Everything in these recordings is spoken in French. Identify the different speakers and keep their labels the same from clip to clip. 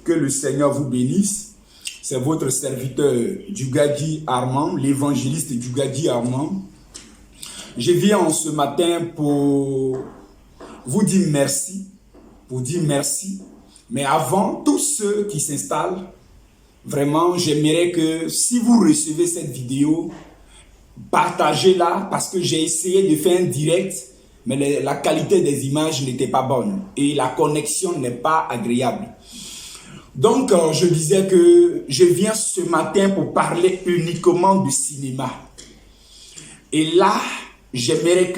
Speaker 1: Que le Seigneur vous bénisse. C'est votre serviteur Djugadi Armand, l'évangéliste Djugadi Armand. Je viens ce matin pour vous dire merci. Mais avant, tous ceux qui s'installent, vraiment, j'aimerais que si vous recevez cette vidéo, partagez-la parce que j'ai essayé de faire un direct, mais la qualité des images n'était pas bonne et la connexion n'est pas agréable. Donc, je disais que je viens ce matin pour parler uniquement du cinéma. Et là, j'aimerais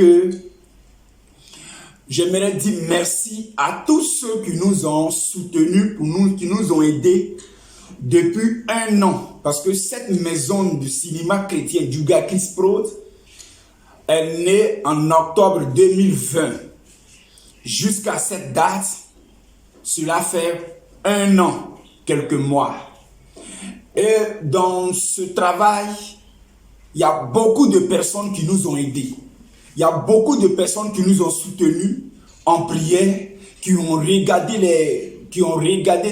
Speaker 1: dire merci à tous ceux qui nous ont soutenus, qui nous ont aidés depuis 1 an. Parce que cette maison du cinéma chrétien Djuga Chris Prod est née en octobre 2020. Jusqu'à cette date, cela fait 1 an, quelques mois. Et dans ce travail, il y a beaucoup de personnes qui nous ont aidés. Il y a beaucoup de personnes qui nous ont soutenus en prière, qui ont regardé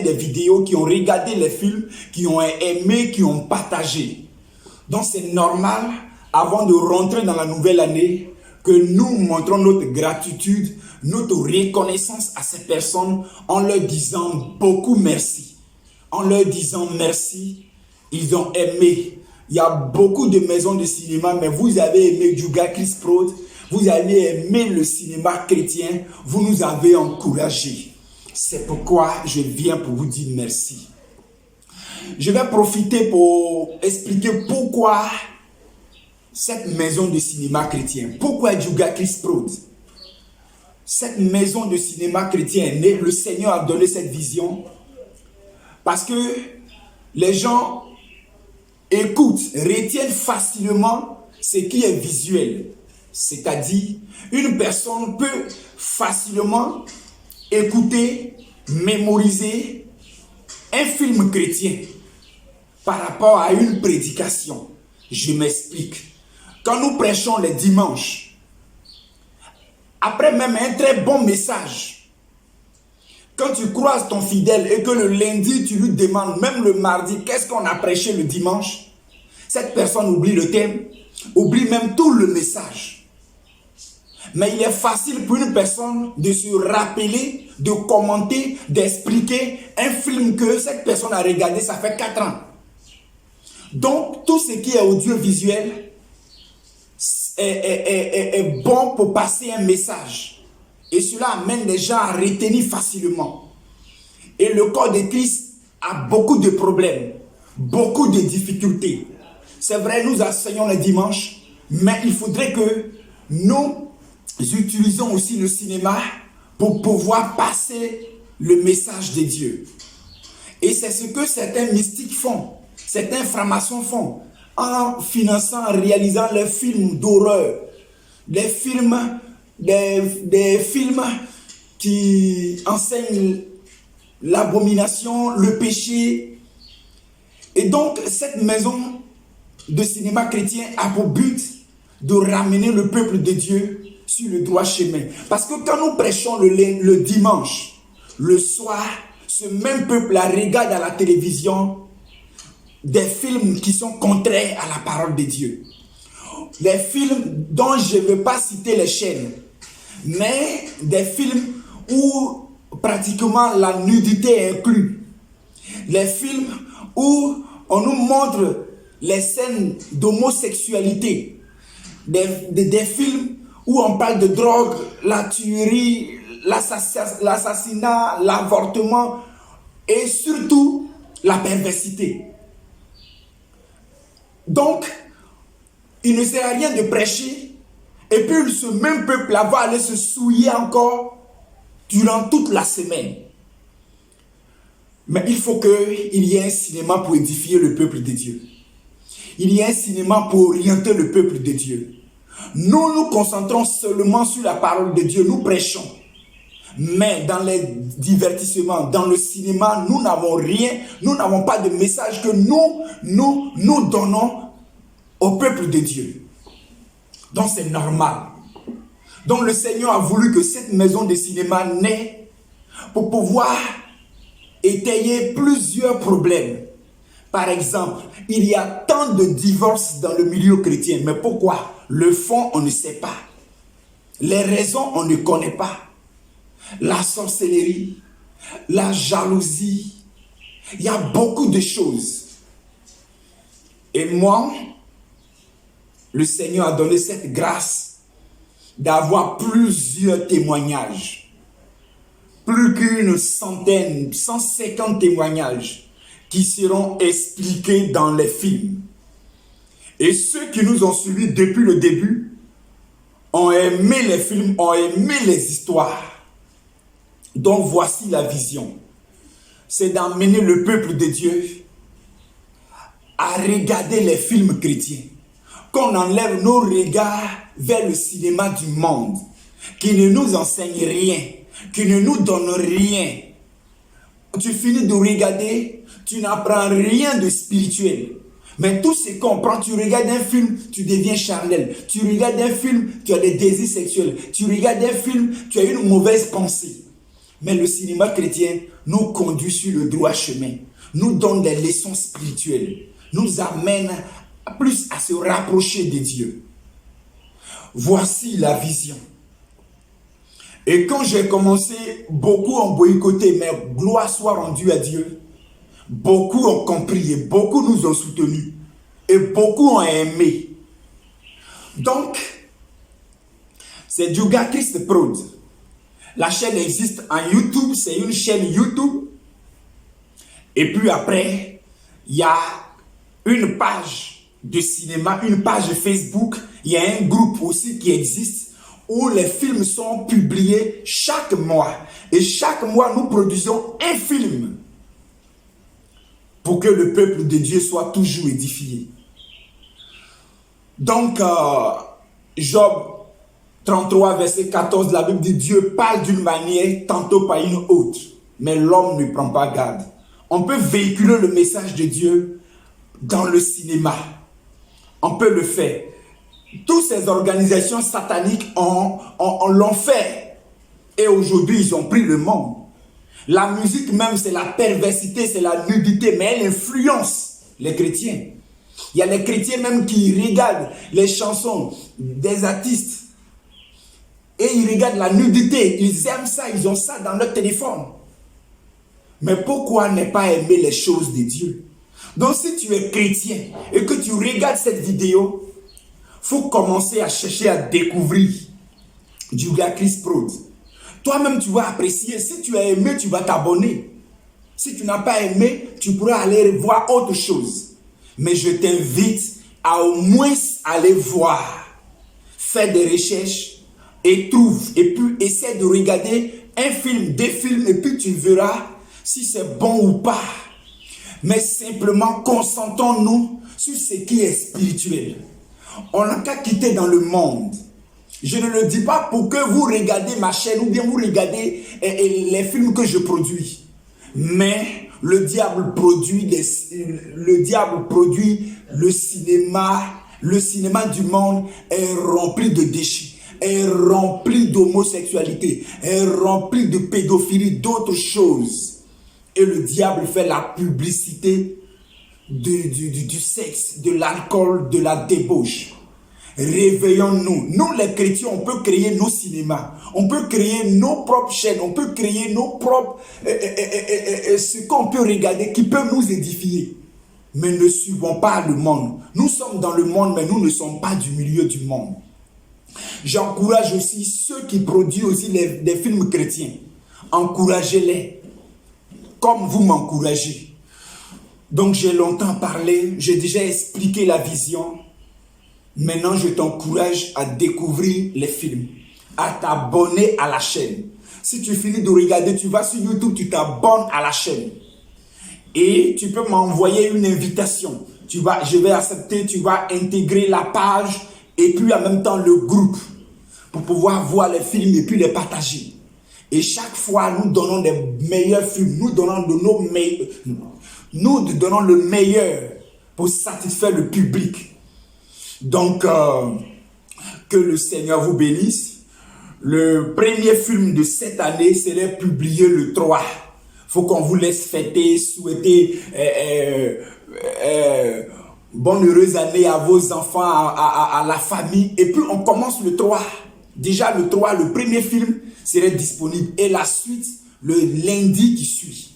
Speaker 1: des vidéos, qui ont regardé les films, qui ont aimé, qui ont partagé. Donc c'est normal, avant de rentrer dans la nouvelle année, que nous montrons notre gratitude, notre reconnaissance à ces personnes en leur disant beaucoup merci. En leur disant merci, ils ont aimé. Il y a beaucoup de maisons de cinéma, mais vous avez aimé Djuga Chris Prod, vous avez aimé le cinéma chrétien, vous nous avez encouragés. C'est pourquoi je viens pour vous dire merci. Je vais profiter pour expliquer pourquoi cette maison de cinéma chrétien, pourquoi Djuga Chris Prod. Cette maison de cinéma chrétien est née, le Seigneur a donné cette vision parce que les gens écoutent, retiennent facilement ce qui est visuel. C'est-à-dire, une personne peut facilement écouter, mémoriser un film chrétien par rapport à une prédication. Je m'explique. Quand nous prêchons les dimanches, après même un très bon message, quand tu croises ton fidèle et que le lundi, tu lui demandes, même le mardi, qu'est-ce qu'on a prêché le dimanche, cette personne oublie le thème, oublie même tout le message. Mais il est facile pour une personne de se rappeler, de commenter, d'expliquer un film que cette personne a regardé, ça fait 4 ans. Donc, tout ce qui est audiovisuel est bon pour passer un message. Et cela amène les gens à retenir facilement. Et le corps de Christ a beaucoup de problèmes, beaucoup de difficultés. C'est vrai, nous enseignons le dimanche, mais il faudrait que nous utilisons aussi le cinéma pour pouvoir passer le message de Dieu. Et c'est ce que certains mystiques font, certains francs-maçons font, en finançant, en réalisant les films d'horreur, des films qui enseignent l'abomination, le péché. Et donc, cette maison de cinéma chrétien a pour but de ramener le peuple de Dieu sur le droit chemin. Parce que quand nous prêchons le dimanche, le soir, ce même peuple-là regarde à la télévision des films qui sont contraires à la parole de Dieu. Des films dont je ne veux pas citer les chaînes, mais des films où pratiquement la nudité est inclue. Les films où on nous montre les scènes d'homosexualité. Des films où on parle de drogue, la tuerie, l'assassinat, l'avortement et surtout la perversité. Donc, il ne sert à rien de prêcher et puis ce même peuple va aller se souiller encore durant toute la semaine. Mais il faut qu'il y ait un cinéma pour édifier le peuple de Dieu. Il y a un cinéma pour orienter le peuple de Dieu. Nous nous concentrons seulement sur la parole de Dieu, nous prêchons. Mais dans les divertissements, dans le cinéma, nous n'avons rien, nous n'avons pas de message que nous donnons au peuple de Dieu. Donc c'est normal. Donc le Seigneur a voulu que cette maison de cinéma naisse pour pouvoir étayer plusieurs problèmes. Par exemple, il y a tant de divorces dans le milieu chrétien. Mais pourquoi? Le fond, on ne sait pas. Les raisons, on ne connaît pas. La sorcellerie, la jalousie, il y a beaucoup de choses. Et moi, le Seigneur a donné cette grâce d'avoir plusieurs témoignages. Plus qu'une centaine, 150 témoignages qui seront expliqués dans les films. Et ceux qui nous ont suivis depuis le début ont aimé les films, ont aimé les histoires. Donc voici la vision. C'est d'emmener le peuple de Dieu à regarder les films chrétiens. Qu'on enlève nos regards vers le cinéma du monde, qui ne nous enseigne rien, qui ne nous donne rien. Tu finis de regarder, tu n'apprends rien de spirituel. Mais tout ce qu'on prend, tu regardes un film, tu deviens charnel. Tu regardes un film, tu as des désirs sexuels. Tu regardes un film, tu as une mauvaise pensée. Mais le cinéma chrétien nous conduit sur le droit chemin, nous donne des leçons spirituelles, nous amène plus à se rapprocher de Dieu. Voici la vision. Et quand j'ai commencé, beaucoup ont boycotté, mais gloire soit rendue à Dieu. Beaucoup ont compris et beaucoup nous ont soutenus. Et beaucoup ont aimé. Donc, c'est Juga Christ Prod. La chaîne existe en YouTube, c'est une chaîne YouTube. Et puis après, il y a une page de cinéma, une page Facebook. Il y a un groupe aussi qui existe où les films sont publiés chaque mois. Et chaque mois, nous produisons un film pour que le peuple de Dieu soit toujours édifié. Donc, Job 33, verset 14, la Bible dit Dieu parle d'une manière, tantôt par une autre. Mais l'homme ne prend pas garde. On peut véhiculer le message de Dieu dans le cinéma. On peut le faire. Toutes ces organisations sataniques l'ont fait. Et aujourd'hui, ils ont pris le monde. La musique même, c'est la perversité, c'est la nudité, mais elle influence les chrétiens. Il y a les chrétiens même qui regardent les chansons des artistes. Et ils regardent la nudité, ils aiment ça, ils ont ça dans leur téléphone. Mais pourquoi ne pas aimer les choses de Dieu? Donc si tu es chrétien et que tu regardes cette vidéo, il faut commencer à chercher à découvrir Juga Christ Prod. Toi-même, tu vas apprécier. Si tu as aimé, tu vas t'abonner. Si tu n'as pas aimé, tu pourras aller voir autre chose. Mais je t'invite à au moins aller voir, faire des recherches et trouve. Et puis, essaie de regarder un film, des films, et puis tu verras si c'est bon ou pas. Mais simplement, concentrons-nous sur ce qui est spirituel. On n'a qu'à quitter dans le monde. Je ne le dis pas pour que vous regardez ma chaîne ou bien vous regardez les films que je produis. Mais le diable produit le cinéma. Le cinéma du monde est rempli de déchets, est rempli d'homosexualité, est rempli de pédophilie, d'autres choses. Et le diable fait la publicité du sexe, de l'alcool, de la débauche. Réveillons-nous. Nous les chrétiens, on peut créer nos cinémas, on peut créer nos propres chaînes, on peut créer nos propres ce qu'on peut regarder qui peut nous édifier. Mais ne suivons pas le monde. Nous sommes dans le monde, mais nous ne sommes pas du milieu du monde. J'encourage aussi ceux qui produisent aussi des films chrétiens. Encouragez-les comme vous m'encouragez. Donc j'ai longtemps parlé, j'ai déjà expliqué la vision. Maintenant, je t'encourage à découvrir les films, à t'abonner à la chaîne. Si tu finis de regarder, tu vas sur YouTube, tu t'abonnes à la chaîne. Et tu peux m'envoyer une invitation. Je vais accepter, tu vas intégrer la page et puis en même temps le groupe pour pouvoir voir les films et puis les partager. Et chaque fois, nous donnons des meilleurs films, nous donnons le meilleur pour satisfaire le public. Donc, que le Seigneur vous bénisse. Le premier film de cette année serait publié le 3. faut qu'on vous laisse fêter, souhaiter bonne heureuse année à vos enfants, à la famille. Et puis on commence le 3. Déjà le 3, le premier film serait disponible. Et la suite, le lundi qui suit.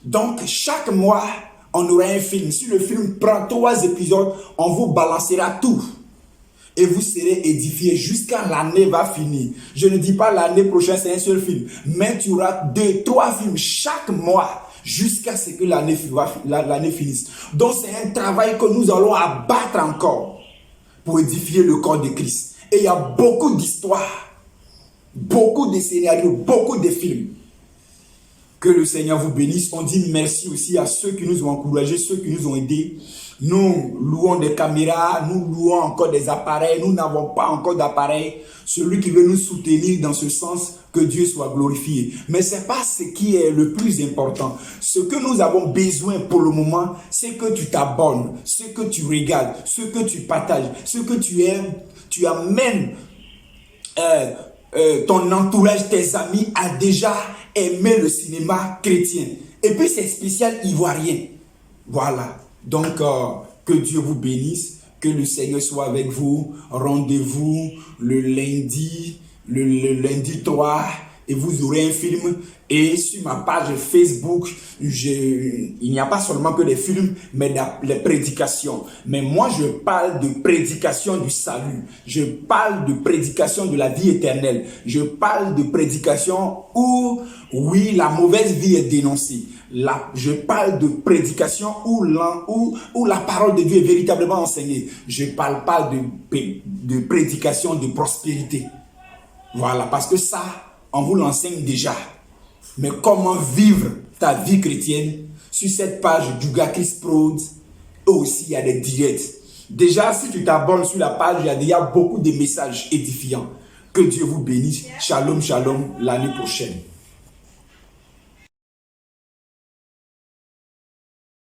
Speaker 1: Donc chaque mois, on aura un film. Si le film prend 3 épisodes, on vous balancera tout. Et vous serez édifiés jusqu'à l'année va finir. Je ne dis pas l'année prochaine, c'est un seul film. Mais tu auras 2, 3 films chaque mois jusqu'à ce que l'année finisse. Donc c'est un travail que nous allons abattre encore pour édifier le corps de Christ. Et il y a beaucoup d'histoires, beaucoup de scénarios, beaucoup de films. Que le Seigneur vous bénisse. On dit merci aussi à ceux qui nous ont encouragés, ceux qui nous ont aidés. Nous louons des caméras, nous louons encore des appareils. Nous n'avons pas encore d'appareils. Celui qui veut nous soutenir dans ce sens, que Dieu soit glorifié. Mais ce n'est pas ce qui est le plus important. Ce que nous avons besoin pour le moment, c'est que tu t'abonnes, ce que tu regardes, ce que tu partages, ce que tu aimes, tu amènes ton entourage, tes amis a déjà aimé le cinéma chrétien. Et puis c'est spécial ivoirien. Voilà. Donc que Dieu vous bénisse, que le Seigneur soit avec vous. Rendez-vous le lundi 3 et vous aurez un film. Et sur ma page Facebook, il n'y a pas seulement que des films, mais les prédications. Mais moi, je parle de prédication du salut. Je parle de prédication de la vie éternelle. Je parle de prédication où, oui, la mauvaise vie est dénoncée. Je parle de prédication où la parole de Dieu est véritablement enseignée. Je ne parle pas de prédication de prospérité. Voilà, parce que ça, on vous l'enseigne déjà. Mais comment vivre ta vie chrétienne? Sur cette page Dugakis Prod, aussi il y a des directs. Déjà, si tu t'abonnes sur la page, il y a beaucoup de messages édifiants. Que Dieu vous bénisse. Shalom, shalom, l'année prochaine.